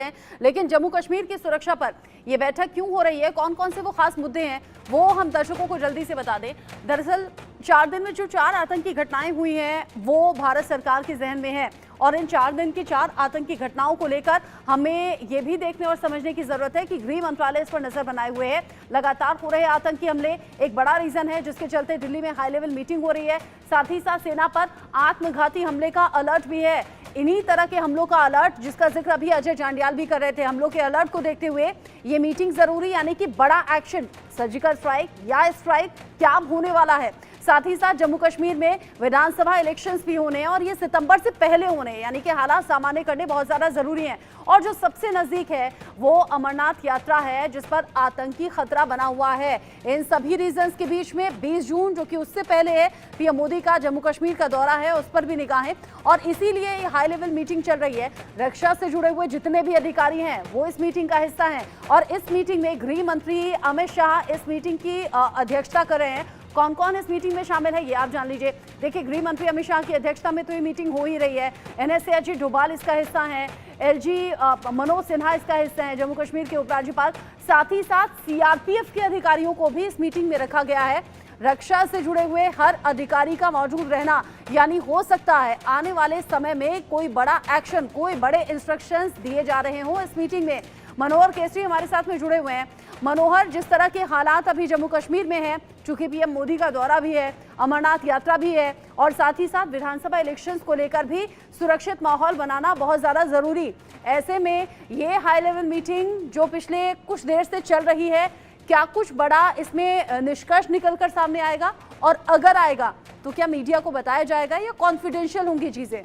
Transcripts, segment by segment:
हैं। लेकिन जम्मू कश्मीर की सुरक्षा पर यह बैठक क्यों हो रही है, कौन कौन से वो खास मुद्दे हैं, वो हम दर्शकों को जल्दी से बता दें। दरअसल 4 दिन में जो 4 आतंकी घटनाएं हुई हैं वो भारत सरकार के जहन में है और इन 4 दिन की 4 आतंकी घटनाओं को लेकर हमें ये भी देखने और समझने की जरूरत है कि गृह मंत्रालय इस पर नजर बनाए हुए है। लगातार हो रहे आतंकी हमले एक बड़ा रीजन है जिसके चलते दिल्ली में हाई लेवल मीटिंग हो रही है। साथ ही साथ सेना पर आत्मघाती हमले का अलर्ट भी है। इन्हीं तरह के हमलों का अलर्ट जिसका जिक्र अभी अजय जांडियाल भी कर रहे थे, हमलों के अलर्ट को देखते हुए ये मीटिंग जरूरी, यानी कि बड़ा एक्शन, सर्जिकल स्ट्राइक या स्ट्राइक क्या होने वाला है। साथ ही साथ जम्मू कश्मीर में विधानसभा इलेक्शंस भी होने हैं और ये सितंबर से पहले होने हैं, यानी कि हालात सामान्य करने बहुत ज्यादा जरूरी हैं। और जो सबसे नजदीक है वो अमरनाथ यात्रा है जिस पर आतंकी खतरा बना हुआ है। इन सभी रीजंस के बीच में 20 जून जो कि उससे पहले है, पीएम मोदी का जम्मू कश्मीर का दौरा है, उस पर भी निगाहें और इसीलिए ये हाई लेवल मीटिंग चल रही है। रक्षा से जुड़े हुए जितने भी अधिकारी हैं वो इस मीटिंग का हिस्सा हैं और इस मीटिंग में गृह मंत्री अमित शाह इस मीटिंग की अध्यक्षता कर रहे हैं। कौन कौन इस मीटिंग में शामिल है ये आप जान लीजिए। देखिए, गृह मंत्री अमित शाह की अध्यक्षता में तो ये मीटिंग हो ही रही है। एनएसए अजीत डोभाल इसका हिस्सा हैं, एलजी मनोज सिन्हा इसका हिस्सा है, जम्मू कश्मीर के उपराज्यपाल। साथ ही साथ सीआरपीएफ के अधिकारियों को भी इस मीटिंग में रखा गया है। रक्षा से जुड़े हुए हर अधिकारी का मौजूद रहना, यानी हो सकता है आने वाले समय में कोई बड़ा एक्शन, कोई बड़े इंस्ट्रक्शंस दिए जा रहे हों इस मीटिंग में। मनोहर केसरी हमारे साथ में जुड़े हुए हैं। मनोहर, जिस तरह के हालात अभी जम्मू कश्मीर में हैं, चूंकि पीएम मोदी का दौरा भी है, अमरनाथ यात्रा भी है और साथ ही साथ विधानसभा इलेक्शंस को लेकर भी सुरक्षित माहौल बनाना बहुत ज्यादा जरूरी। ऐसे में ये हाई लेवल मीटिंग जो पिछले कुछ देर से चल रही है, क्या कुछ बड़ा इसमें निष्कर्ष निकलकर सामने आएगा और अगर आएगा तो क्या मीडिया को बताया जाएगा या कॉन्फिडेंशियल होंगी चीजें?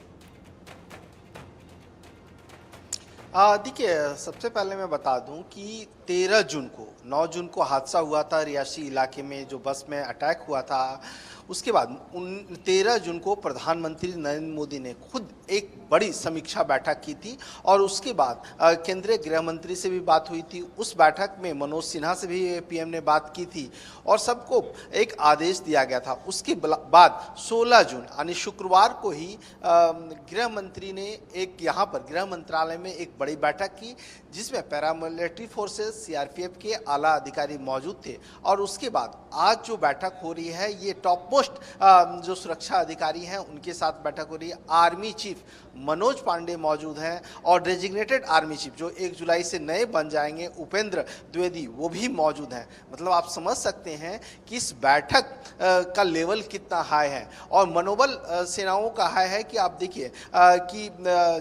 देखिए, सबसे पहले मैं बता दूं कि 13 जून को 9 जून को हादसा हुआ था रियासी इलाके में, जो बस में अटैक हुआ था। उसके बाद 13 जून को प्रधानमंत्री नरेंद्र मोदी ने खुद एक बड़ी समीक्षा बैठक की थी और उसके बाद केंद्रीय गृह मंत्री से भी बात हुई थी। उस बैठक में मनोज सिन्हा से भी पीएम ने बात की थी और सबको एक आदेश दिया गया था। उसके बाद 16 जून यानी शुक्रवार को ही गृह मंत्री ने एक यहाँ पर गृह मंत्रालय में एक बड़ी बैठक की जिसमें पैरामिलिट्री फोर्सेस, सीआरपीएफ के आला अधिकारी मौजूद थे। और उसके बाद आज जो बैठक हो रही है ये टॉप मोस्ट जो सुरक्षा अधिकारी हैं उनके साथ बैठक हो रही है। आर्मी चीफ मनोज पांडे मौजूद हैं और डेजिग्नेटेड आर्मी चीफ जो 1 जुलाई से नए बन जाएंगे, उपेंद्र द्विवेदी, वो भी मौजूद हैं। मतलब आप समझ सकते हैं कि इस बैठक का लेवल कितना हाई है और मनोबल सेनाओं का हाई है कि आप देखिए कि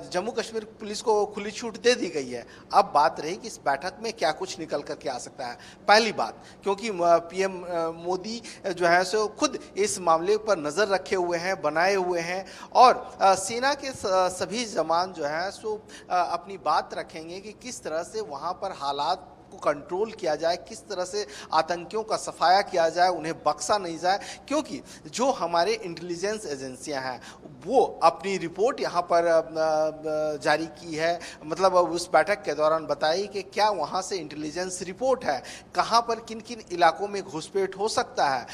जम्मू कश्मीर पुलिस को खुली छूट दे दी गई है। अब बात रही कि इस बैठक में क्या कुछ निकल करके आ सकता है। पहली बात, क्योंकि पीएम मोदी जो है सो खुद इस मामले पर नज़र रखे हुए हैं, बनाए हुए हैं और सेना के सभी जवान जो है सो अपनी बात रखेंगे कि किस तरह से वहाँ पर हालात को कंट्रोल किया जाए, किस तरह से आतंकियों का सफाया किया जाए, उन्हें बख्शा नहीं जाए। क्योंकि जो हमारे इंटेलिजेंस एजेंसियां हैं वो अपनी रिपोर्ट यहाँ पर जारी की है, मतलब उस बैठक के दौरान बताई कि क्या वहाँ से इंटेलिजेंस रिपोर्ट है, कहाँ पर किन किन इलाकों में घुसपैठ हो सकता है,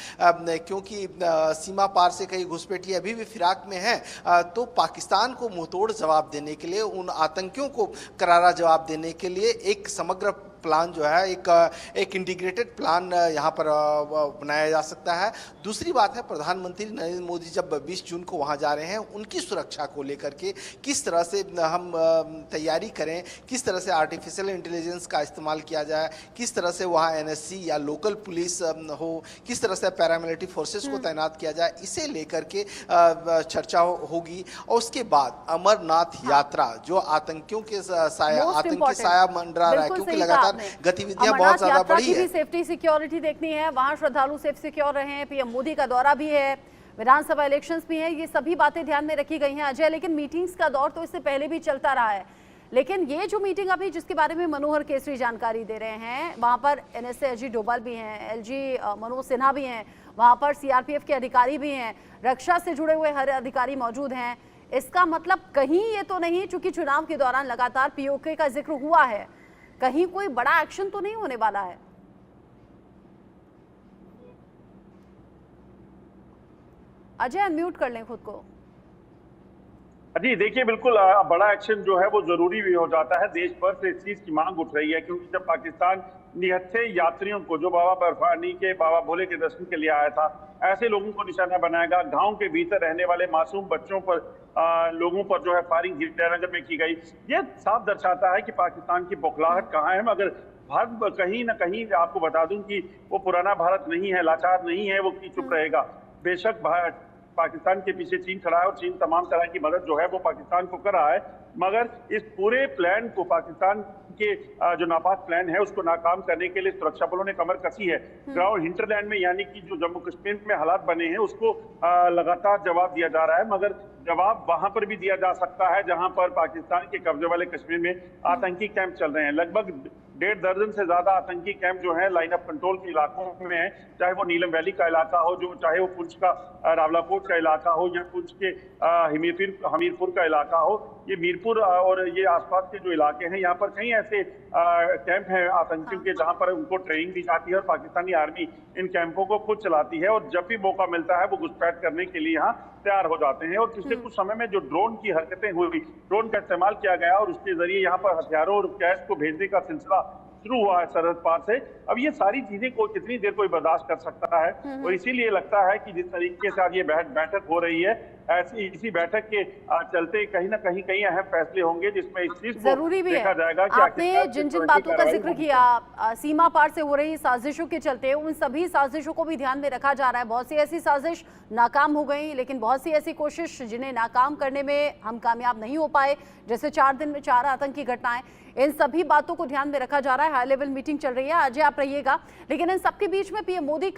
क्योंकि सीमा पार से कई घुसपैठी अभी भी फिराक में है। तो पाकिस्तान को मुंहतोड़ जवाब देने के लिए, उन आतंकियों को करारा जवाब देने के लिए एक समग्र प्लान जो है, एक इंटीग्रेटेड प्लान यहाँ पर बनाया जा सकता है। दूसरी बात है, प्रधानमंत्री नरेंद्र मोदी जब 20 जून को वहाँ जा रहे हैं, उनकी सुरक्षा को लेकर के किस तरह से हम तैयारी करें, किस तरह से आर्टिफिशियल इंटेलिजेंस का इस्तेमाल किया जाए, किस तरह से वहाँ एनएससी या लोकल पुलिस हो, किस तरह से पैरामिलिट्री फोर्सेस को तैनात किया जाए, इसे लेकर के चर्चा होगी। और उसके बाद अमरनाथ यात्रा जो आतंकियों के आतंकी साया मंडरा रहा है, क्योंकि लगातार गतिविधियां बहुत ज्यादा बढ़ी है। सेफ्टी सिक्योरिटी देखनी है, वहां श्रद्धालु सेफ सिक्योर रहे हैं, पीएम मोदी का दौरा भी है, विधानसभा इलेक्शंस भी हैं, ये सभी बातें ध्यान में रखी गई हैं अजय। लेकिन मीटिंग्स का दौर तो इससे पहले भी चलता रहा है, लेकिन ये जो मीटिंग अभी जिसके बारे में मनोहर केसरी जानकारी दे रहे हैं, वहां पर एनएसए अजीत डोभाल भी हैं, एलजी मनोज सिन्हा भी हैं, वहां पर सीआरपीएफ के अधिकारी भी हैं, रक्षा से जुड़े हुए हर अधिकारी मौजूद हैं। इसका मतलब कहीं ये तो नहीं, चूंकि चुनाव के दौरान लगातार पीओके का जिक्र हुआ है, कहीं कोई बड़ा एक्शन तो नहीं होने वाला है? अजय अनम्यूट कर लें खुद को। जी देखिए, बिल्कुल बड़ा एक्शन जो है वो जरूरी भी हो जाता है। देश भर से इस चीज की मांग उठ रही है, क्योंकि जब पाकिस्तान निहत्थे यात्रियों को, जो बाबा बर्फानी के, बाबा भोले के दर्शन के लिए आया था, ऐसे लोगों को निशाना बनाएगा, गांव के भीतर रहने वाले मासूम बच्चों पर, लोगों पर जो है फायरिंग श्रीनगर में की गई, ये साफ दर्शाता है कि पाकिस्तान की बौखलाहट कहाँ है। मगर भारत कहीं ना कहीं, आपको बता दूं कि वो पुराना भारत नहीं है, लाचार नहीं है, वो की चुप रहेगा। बेशक पाकिस्तान के पीछे चीन खड़ा है और चीन तमाम तरह की मदद जो है वो पाकिस्तान को कर रहा है, मगर इस पूरे प्लान को, पाकिस्तान के जो नापाक प्लान है, उसको नाकाम करने के लिए सुरक्षा बलों ने कमर कसी है। ग्राउंड हिंटरलैंड में, यानी कि जो जम्मू कश्मीर में हालात बने हैं, उसको लगातार जवाब दिया जा रहा है, मगर जवाब वहां पर भी दिया जा सकता है जहां पर पाकिस्तान के कब्जे वाले कश्मीर में आतंकी कैंप चल रहे हैं। लगभग 1.5 दर्जन से ज्यादा आतंकी कैंप जो है लाइन ऑफ कंट्रोल के इलाकों में है, चाहे वो नीलम वैली का इलाका हो, जो चाहे वो पुंछ का रावलाकोट का इलाका हो, या पुंछ के हमीरपुर का इलाका हो। ये मीरपुर और ये आसपास के जो इलाके हैं, यहाँ पर कई ऐसे कैंप हैं आतंकियों के, जहां पर उनको ट्रेनिंग दी जाती है और पाकिस्तानी आर्मी इन कैंपों को खुद चलाती है, और जब भी मौका मिलता है वो घुसपैठ करने के लिए यहाँ तैयार हो जाते हैं। और पिछले कुछ समय में जो ड्रोन की हरकतें हुई, ड्रोन का इस्तेमाल किया गया और उसके जरिए यहाँ पर हथियारों और कैश को भेजने का सिलसिला शुरू हुआ है सरहद पार से। अब ये सारी चीजें को कितनी देर कोई बर्दाश्त कर सकता है, और इसीलिए लगता है कि जिस तरीके से आज ये बैठक हो रही है, ऐसी इसी बैठक के चलते कहीं ना कहीं कई अहम फैसले होंगे, जिसमें इस चीज को जरूरी भी देखा है। जाएगा कि आपने जिन जिन बातों का जिक्र किया, सीमा पार से हो रही साजिशों के चलते, उन सभी साजिशों को भी ध्यान में रखा जा रहा है। बहुत सी ऐसी साजिश नाकाम हो गई, लेकिन बहुत सी ऐसी कोशिश जिन्हें नाकाम करने में हम कामयाब नहीं हो पाए, जैसे 4 दिन में 4 आतंकी घटनाएं, इन सभी बातों को ध्यान में रखा जा रहा है। हाई लेवल मीटिंग चल रही है। अजय, आप रहिएगा, लेकिन इन सबके बीच में पीएम मोदी